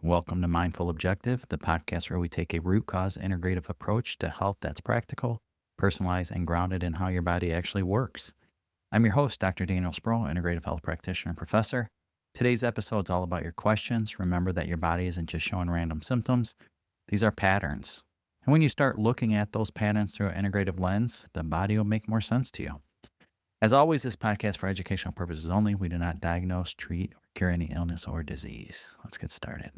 Welcome to Mindful Objective, the podcast where we take a root cause integrative approach to health that's practical, personalized, and grounded in how your body actually works. I'm your host, Dr. Daniel Sproul, integrative health practitioner and professor. Today's episode is all about your questions. Remember that your body isn't just showing random symptoms, these are patterns. And when you start looking at those patterns through an integrative lens, the body will make more sense to you. As always, this podcast for educational purposes only. We do not diagnose, treat, or cure any illness or disease. Let's get started.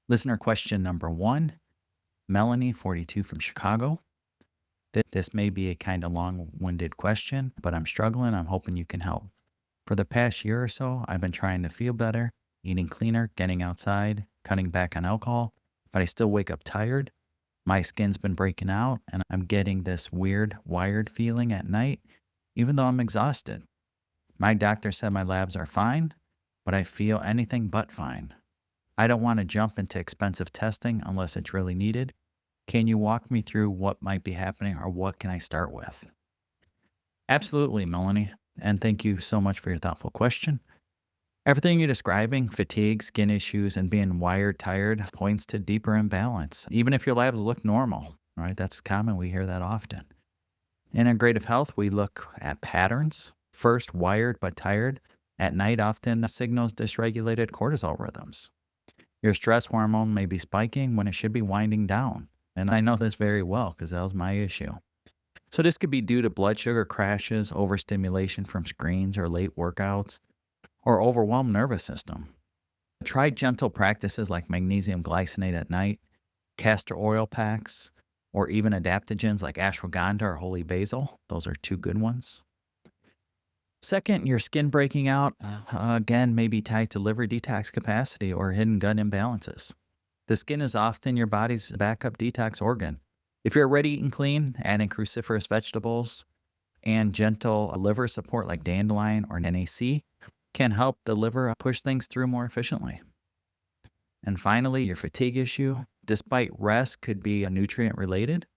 Listener question number 1, Melanie, 42 from Chicago. This may be a kind of long-winded question, but I'm struggling. I'm hoping you can help. For the past year or so, I've been trying to feel better, eating cleaner, getting outside, cutting back on alcohol, but I still wake up tired. My skin's been breaking out, and I'm getting this weird, wired feeling at night, even though I'm exhausted. My doctor said my labs are fine, but I feel anything but fine. I don't want to jump into expensive testing unless it's really needed. Can you walk me through what might be happening or what can I start with? Absolutely, Melanie. And thank you so much for your thoughtful question. Everything you're describing, fatigue, skin issues, and being wired tired points to deeper imbalance, even if your labs look normal, right? That's common. We hear that often. In integrative health, we look at patterns. First, wired but tired. At night, often signals dysregulated cortisol rhythms. Your stress hormone may be spiking when it should be winding down. And I know this very well because that was my issue. So this could be due to blood sugar crashes, overstimulation from screens or late workouts, or overwhelmed nervous system. Try gentle practices like magnesium glycinate at night, castor oil packs, or even adaptogens like ashwagandha or holy basil. Those are 2 good ones. Second, your skin breaking out, again, may be tied to liver detox capacity or hidden gut imbalances. The skin is often your body's backup detox organ. If you're already eating clean, adding cruciferous vegetables and gentle liver support like dandelion or NAC can help the liver push things through more efficiently. And finally, your fatigue issue, despite rest, could be nutrient related.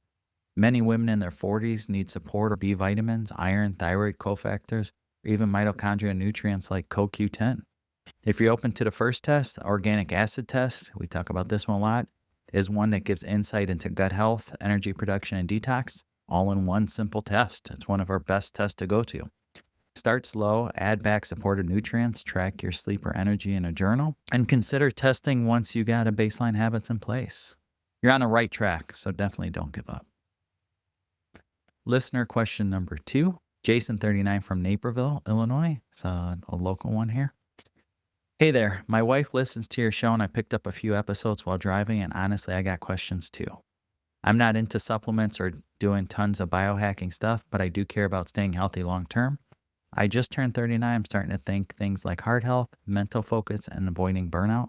Many women in their 40s need support of B vitamins, iron, thyroid cofactors, or even mitochondrial nutrients like CoQ10. If you're open to the first test, the organic acid test, we talk about this one a lot, is one that gives insight into gut health, energy production, and detox, all in one simple test. It's one of our best tests to go to. Start slow, add back supportive nutrients, track your sleep or energy in a journal, and consider testing once you got a baseline habits in place. You're on the right track, so definitely don't give up. Listener question number 2, Jason, 39 from Naperville, Illinois. It's a local one here. Hey there, my wife listens to your show and I picked up a few episodes while driving, and honestly, I got questions too. I'm not into supplements or doing tons of biohacking stuff, but I do care about staying healthy long term. I just turned 39. I'm starting to think things like heart health, mental focus, and avoiding burnout.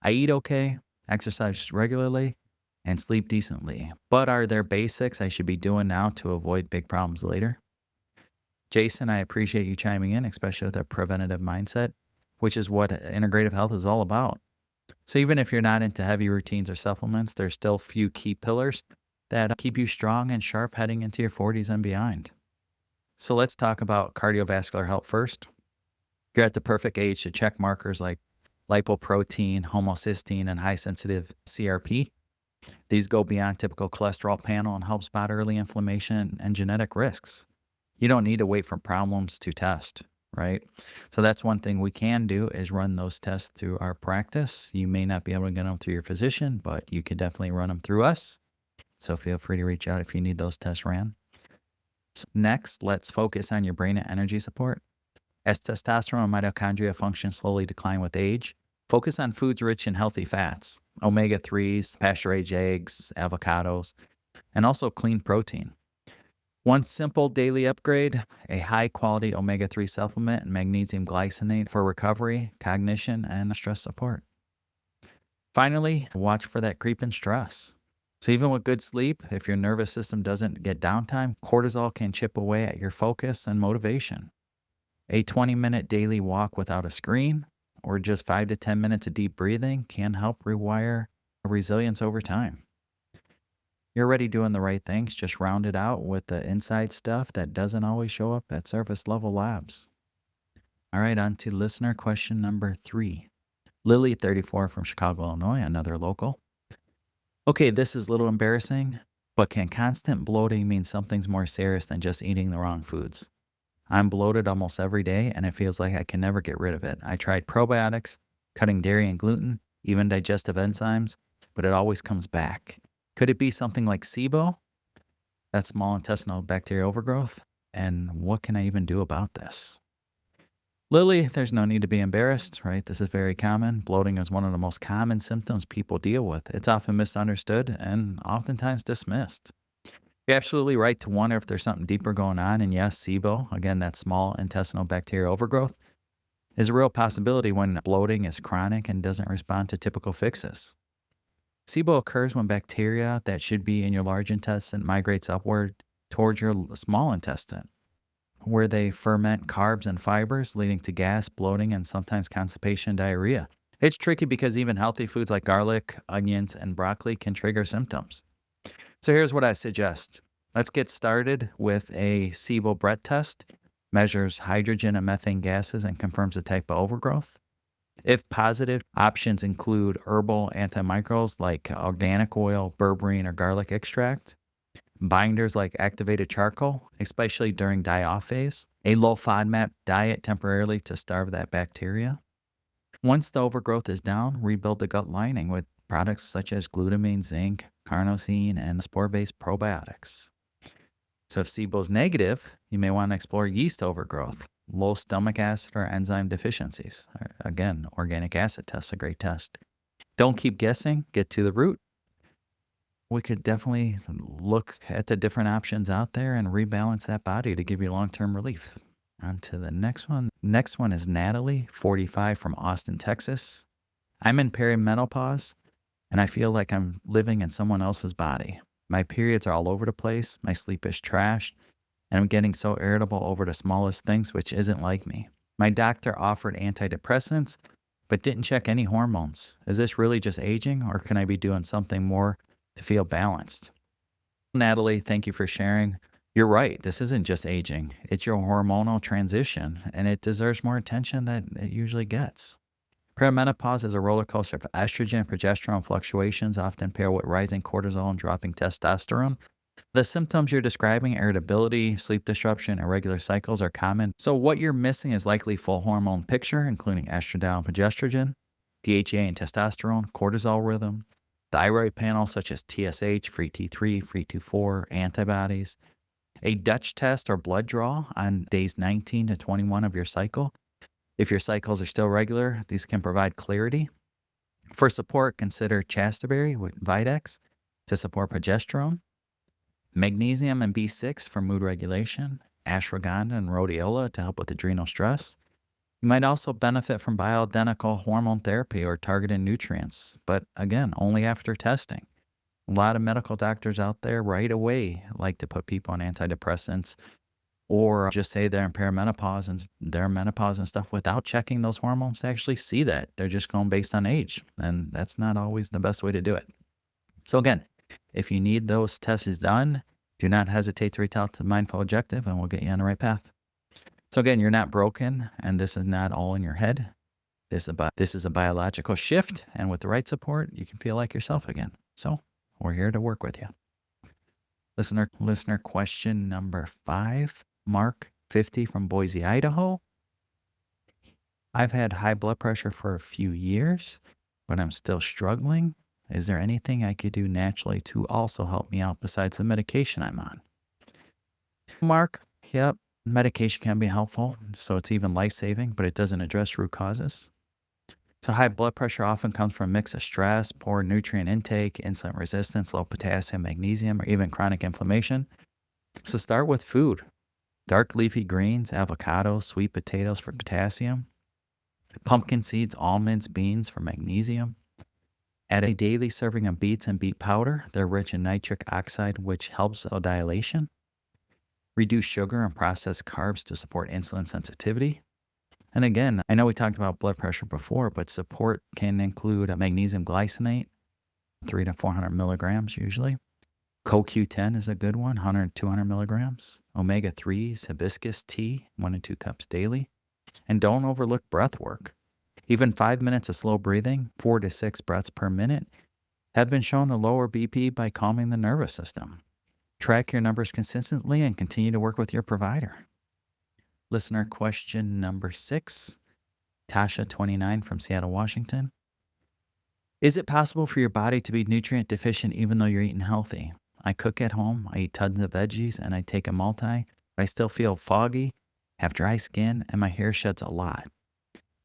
I eat okay, exercise regularly, and sleep decently. But are there basics I should be doing now to avoid big problems later? Jason, I appreciate you chiming in, especially with a preventative mindset, which is what integrative health is all about. So even if you're not into heavy routines or supplements, there's still a few key pillars that keep you strong and sharp heading into your 40s and beyond. So let's talk about cardiovascular health first. You're at the perfect age to check markers like lipoprotein, homocysteine, and high-sensitive CRP. These go beyond typical cholesterol panel and help spot early inflammation and genetic risks. You don't need to wait for problems to test, right? So that's one thing we can do is run those tests through our practice. You may not be able to get them through your physician, but you could definitely run them through us. So feel free to reach out if you need those tests ran. So next, let's focus on your brain and energy support. As testosterone and mitochondria function slowly decline with age, focus on foods rich in healthy fats, omega-3s, pasture-aged eggs, avocados, and also clean protein. One simple daily upgrade, a high-quality omega-3 supplement and magnesium glycinate for recovery, cognition, and stress support. Finally, watch for that creep in stress. So even with good sleep, if your nervous system doesn't get downtime, cortisol can chip away at your focus and motivation. A 20-minute daily walk without a screen or just 5 to 10 minutes of deep breathing can help rewire resilience over time. You're already doing the right things, just round it out with the inside stuff that doesn't always show up at surface level labs. All right, on to listener question number 3. Lily, 34, from Chicago, Illinois, another local. Okay, this is a little embarrassing, but can constant bloating mean something's more serious than just eating the wrong foods? I'm bloated almost every day, and it feels like I can never get rid of it. I tried probiotics, cutting dairy and gluten, even digestive enzymes, but it always comes back. Could it be something like SIBO? That's small intestinal bacterial overgrowth. And what can I even do about this? Lily, there's no need to be embarrassed, right? This is very common. Bloating is one of the most common symptoms people deal with. It's often misunderstood and oftentimes dismissed. You're absolutely right to wonder if there's something deeper going on. And yes, SIBO, again, that small intestinal bacterial overgrowth, is a real possibility when bloating is chronic and doesn't respond to typical fixes. SIBO occurs when bacteria that should be in your large intestine migrates upward towards your small intestine, where they ferment carbs and fibers, leading to gas, bloating, and sometimes constipation and diarrhea. It's tricky because even healthy foods like garlic, onions, and broccoli can trigger symptoms. So here's what I suggest. Let's get started with a SIBO breath test. Measures hydrogen and methane gases and confirms the type of overgrowth. If positive, options include herbal antimicrobes like organic oil, berberine, or garlic extract. Binders like activated charcoal, especially during die-off phase. A low FODMAP diet temporarily to starve that bacteria. Once the overgrowth is down, rebuild the gut lining with products such as glutamine, zinc, carnosine, and spore-based probiotics. So if SIBO is negative, you may want to explore yeast overgrowth, low stomach acid, or enzyme deficiencies. Again, organic acid test, a great test. Don't keep guessing, get to the root. We could definitely look at the different options out there and rebalance that body to give you long-term relief. On to the next one. Next one is Natalie, 45, from Austin, Texas. I'm in perimenopause, and I feel like I'm living in someone else's body. My periods are all over the place, my sleep is trashed, and I'm getting so irritable over the smallest things, which isn't like me. My doctor offered antidepressants, but didn't check any hormones. Is this really just aging, or can I be doing something more to feel balanced? Natalie, thank you for sharing. You're right. This isn't just aging. It's your hormonal transition, and it deserves more attention than it usually gets. Perimenopause is a roller coaster of estrogen and progesterone fluctuations, often paired with rising cortisol and dropping testosterone. The symptoms you're describing, irritability, sleep disruption, irregular cycles, are common. So what you're missing is likely full hormone picture, including estradiol and progesterone, DHEA and testosterone, cortisol rhythm, thyroid panel such as TSH, free T3, free T4, antibodies, a Dutch test or blood draw on days 19 to 21 of your cycle. If your cycles are still regular, these can provide clarity. For support, consider chasteberry with Videx to support progesterone, magnesium and B6 for mood regulation, ashwagandha and rhodiola to help with adrenal stress. You might also benefit from bioidentical hormone therapy or targeted nutrients, but again, only after testing. A lot of medical doctors out there right away like to put people on antidepressants or just say they're in perimenopause and they're in menopause and stuff without checking those hormones to actually see that. They're just going based on age, and that's not always the best way to do it. So again, if you need those tests done, do not hesitate to reach out to Mindful Objective and we'll get you on the right path. So again, you're not broken, and this is not all in your head. This is a biological shift, and with the right support, you can feel like yourself again. So we're here to work with you. Listener question number 5, Mark, 50, from Boise, Idaho. I've had high blood pressure for a few years, but I'm still struggling. Is there anything I could do naturally to also help me out besides the medication I'm on? Mark, yep. Medication can be helpful, so it's even life-saving, but it doesn't address root causes. So high blood pressure often comes from a mix of stress, poor nutrient intake, insulin resistance, low potassium, magnesium, or even chronic inflammation. So start with food. Dark leafy greens, avocados, sweet potatoes for potassium, pumpkin seeds, almonds, beans for magnesium. Add a daily serving of beets and beet powder. They're rich in nitric oxide, which helps dilation. Reduce sugar and processed carbs to support insulin sensitivity. And again, I know we talked about blood pressure before, but support can include a magnesium glycinate, 300 to 400 milligrams usually. CoQ10 is a good one, 100 to 200 milligrams. Omega-3s, hibiscus tea, 1 to 2 cups daily. And don't overlook breath work. Even 5 minutes of slow breathing, 4 to 6 breaths per minute, have been shown to lower BP by calming the nervous system. Track your numbers consistently and continue to work with your provider. Listener question number 6, Tasha, 29, from Seattle, Washington. Is it possible for your body to be nutrient deficient even though you're eating healthy? I cook at home, I eat tons of veggies, and I take a multi, but I still feel foggy, have dry skin, and my hair sheds a lot.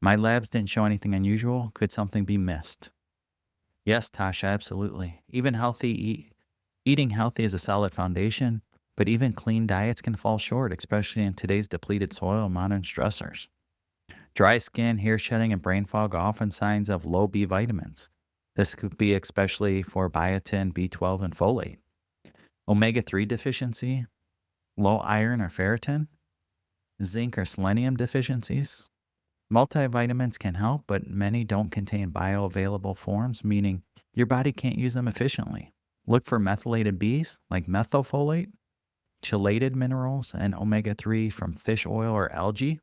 My labs didn't show anything unusual. Could something be missed? Yes, Tasha, absolutely. Eating healthy is a solid foundation, but even clean diets can fall short, especially in today's depleted soil and modern stressors. Dry skin, hair shedding, and brain fog are often signs of low B vitamins. This could be especially for biotin, B12, and folate. Omega-3 deficiency, low iron or ferritin, zinc or selenium deficiencies. Multivitamins can help, but many don't contain bioavailable forms, meaning your body can't use them efficiently. Look for methylated Bs like methylfolate, chelated minerals, and omega-3 from fish oil or algae.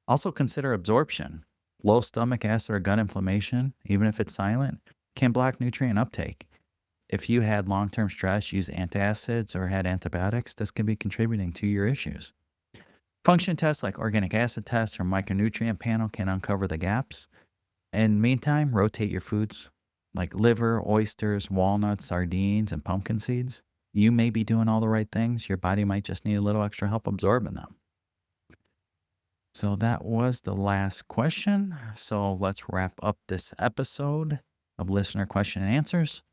Also consider absorption. Low stomach acid or gut inflammation, even if it's silent, can block nutrient uptake. If you had long-term stress, use antacids, or had antibiotics, this could be contributing to your issues. Function tests like organic acid tests or micronutrient panel can uncover the gaps. In the meantime, rotate your foods like liver, oysters, walnuts, sardines, and pumpkin seeds. You may be doing all the right things. Your body might just need a little extra help absorbing them. So that was the last question. So let's wrap up this episode of Listener Question and Answers.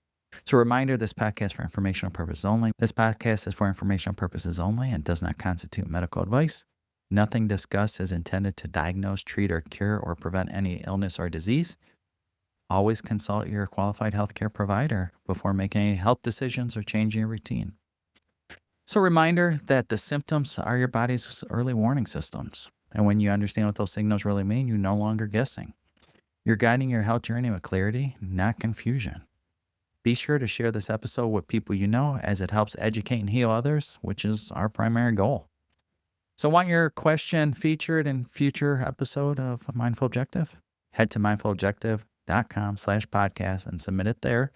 So a reminder, this podcast is for informational purposes only. This podcast is for informational purposes only and does not constitute medical advice. Nothing discussed is intended to diagnose, treat, or cure or prevent any illness or disease. Always consult your qualified healthcare provider before making any health decisions or changing your routine. So a reminder that the symptoms are your body's early warning systems. And when you understand what those signals really mean, you're no longer guessing. You're guiding your health journey with clarity, not confusion. Be sure to share this episode with people you know, as it helps educate and heal others, which is our primary goal. So want your question featured in future episode of Mindful Objective? Head to mindfulobjective.com/podcast and submit it there.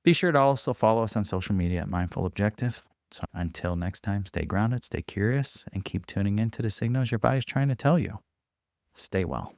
Be sure to also follow us on social media at Mindful Objective. So until next time, stay grounded, stay curious, and keep tuning into the signals your body's trying to tell you. Stay well.